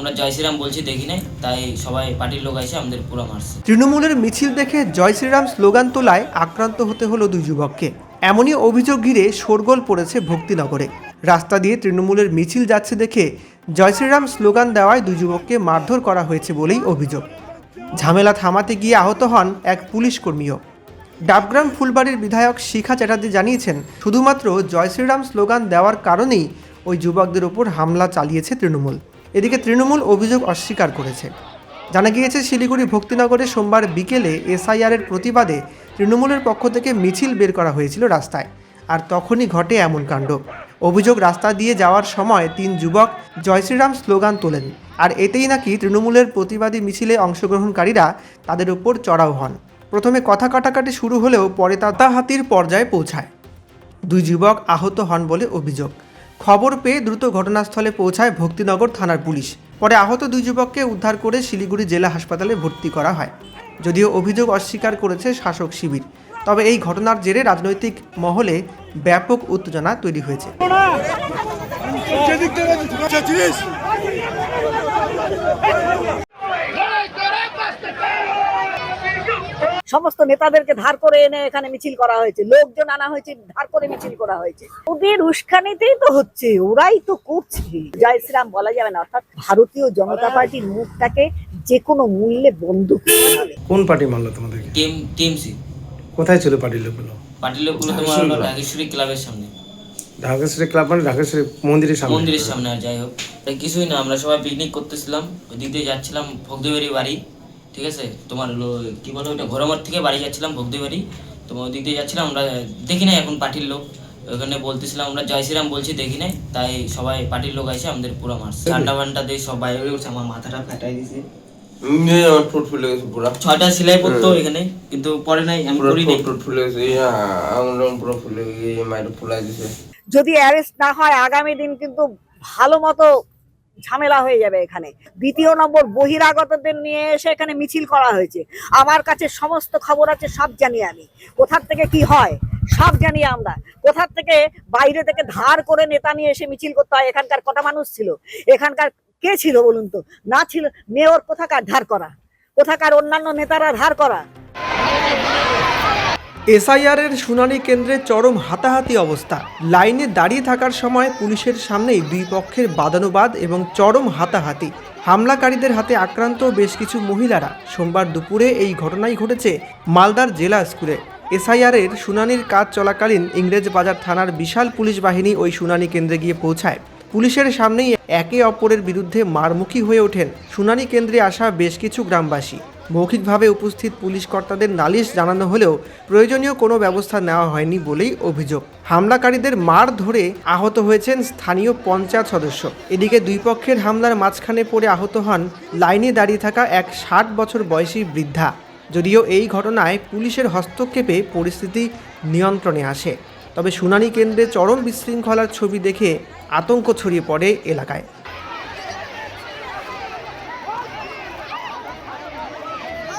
আমরা জয় শ্রীরাম বলছি দেখি নাই, তাই সবাই পার্টির লোক এসে আমাদের পুরো মারছে। তৃণমূলের মিছিল দেখে জয় শ্রীরাম স্লোগান তোলায় আক্রান্ত হতে হলো দুই যুবককে। এমনই অভিযোগ ঘিরে শোরগোল পড়েছে ভক্তিনগরে। রাস্তা দিয়ে তৃণমূলের মিছিল যাচ্ছে দেখে জয় শ্রীরাম স্লোগান দেওয়ায় দুই যুবককে মারধর করা হয়েছে বলেই অভিযোগ। ঝামেলা থামাতে গিয়ে আহত হন এক পুলিশ কর্মীও। ডাবগ্রাম ফুলবাড়ির বিধায়ক শিখা চ্যাটার্জি জানিয়েছেন, শুধুমাত্র জয় শ্রীরাম স্লোগান দেওয়ার কারণেই ওই যুবকদের ওপর হামলা চালিয়েছে তৃণমূল। এদিকে তৃণমূল অভিযোগ অস্বীকার করেছে। জানা গিয়েছে, শিলিগুড়ি ভক্তিনগরে সোমবার বিকেলে এসআইআরের প্রতিবাদে তৃণমূলের পক্ষ থেকে মিছিল বের করা হয়েছিল রাস্তায়, আর তখনই ঘটে এমন কাণ্ড। অভিযোগ, রাস্তা দিয়ে যাওয়ার সময় তিন যুবক জয় শ্রীরাম স্লোগান তোলেন, আর এতেই নাকি তৃণমূলের প্রতিবাদী মিছিলে অংশগ্রহণকারীরা তাদের উপর চড়াও হন। প্রথমে কথা কাটাকাটি শুরু হলেও পরে হাতাহাতির পর্যায়ে পৌঁছায়। দুই যুবক আহত হন বলে অভিযোগ। খবর পেয়ে দ্রুত ঘটনাস্থলে পৌঁছায় ভক্তিনগর থানার পুলিশ। পরে আহত দুই যুবককে উদ্ধার করে শিলিগুড়ি জেলা হাসপাতালে ভর্তি করা হয়। যদিও অভিযোগ অস্বীকার করেছে শাসক শিবির, তবে এই ঘটনার জেরে রাজনৈতিক মহলে ব্যাপক উত্তেজনা তৈরি হয়েছে। সমস্ত নেতাদেরকে ধার করে এনে এখানে মিছিল করা হয়েছে, লোকজন আনা হয়েছে, ধার করে মিছিল করা হয়েছে। ওদের উস্কানিতেই তো হচ্ছে, ওরাই তো করছে। জয় শ্রীরাম বলা যাবে না, অর্থাৎ ভারতীয় জনতা পার্টির মুখটাকে যে কোনো মূল্যে বন্ধ করতে হবে। কোন পার্টি মারলো তোমাদেরকে? টিএমসি। কোথায় ছিল পার্টির লোকগুলো? পার্টির লোকগুলো তোমার হলো ঢাকেশ্বরী ক্লাবের সামনে। ঢাকেশ্বরী ক্লাব মানে ঢাকেশ্বরী মন্দিরের সামনে। আর যাই হোক, তাই কিছুই না, আমরা সবাই পিকনিক করতেছিলাম, ওই দিক দিয়ে যাচ্ছিলাম ভগদেবাড়ি বাড়ি, ঠিক আছে। তোমার হলো কি বলো, ওইটা ঘোরামার থেকে বাড়ি যাচ্ছিলাম ভগদেবাড়ি, তোমার ওই দিক দিয়ে যাচ্ছিলাম। আমরা দেখি নাই এখন পার্টির লোক, ওখানে বলতেছিলাম আমরা জয় শ্রীরাম বলছি দেখি নাই, তাই সবাই পার্টির লোক এসে আমাদের পুরো মারছে। ঠান্ডা ফান্ডা দিয়ে সব বাইরে উঠছে, আমার মাথাটা ফাটাই দিয়েছে, ঠোঁট ফুলে গেছে পুরো। 6টা সেলাই পড়তো এখানে, কিন্তু পরে নাই, আমি করি নাই। ঠোঁট ফুলে গেছে, আঙুল পুরো ফুলে গিয়ে মাইরে ফুলাই দিছে। যদি অ্যারেস্ট না হয় আগামী দিন কিন্তু ভালো মতো ঝামেলা হয়ে যাবে এখানে। দ্বিতীয় নম্বর, বহিরাগতদের নিয়ে এসে এখানে মিছিল করা হয়েছে। আমার কাছে সমস্ত খবর আছে, সব জানি আমি। কোথার থেকে কি হয় সব জানি আমরা। কোথার থেকে বাইরে থেকে ধার করে নেতা নিয়ে এসে মিছিল করতে হয়। এখানকার কটা মানুষ ছিল, এখানকার কে ছিল বলুন তো? না ছিল মেয়র, কোথাকার ধার করা, কোথাকার অন্যান্য নেতারা ধার করা। এসআইআরের শুনানি কেন্দ্রে চরম হাতাহাতি অবস্থা। লাইনে দাঁড়িয়ে থাকার সময় পুলিশের সামনেই দুই পক্ষের বাদানুবাদ এবং চরম হাতাহাতি। হামলাকারীদের হাতে আক্রান্ত বেশ কিছু মহিলারা। সোমবার দুপুরে এই ঘটনাই ঘটেছে মালদার জেলা স্কুলে। এসআইআরের শুনানির কাজ চলাকালীন ইংরেজবাজার থানার বিশাল পুলিশ বাহিনী ওই শুনানি কেন্দ্রে গিয়ে পৌঁছায়। পুলিশের সামনেই একে অপরের বিরুদ্ধে মারমুখী হয়ে ওঠেন শুনানি কেন্দ্রে আসা বেশ কিছু গ্রামবাসী। মৌখিকভাবে উপস্থিত পুলিশ কর্তাদের নালিশ জানানো হলেও প্রয়োজনীয় কোনো ব্যবস্থা নেওয়া হয়নি বলেই অভিযোগ। হামলাকারীদের মার ধরে আহত হয়েছেন স্থানীয় পঞ্চায়েত সদস্য। এদিকে দুই পক্ষের হামলার মাঝখানে পড়ে আহত হন লাইনে দাঁড়িয়ে থাকা এক 60 বছর বয়সী বৃদ্ধা। যদিও এই ঘটনায় পুলিশের হস্তক্ষেপে পরিস্থিতি নিয়ন্ত্রণে আসে, তবে শুনানি কেন্দ্রে চরম বিশৃঙ্খলার ছবি দেখে আতঙ্ক ছড়িয়ে পড়ে এলাকায়।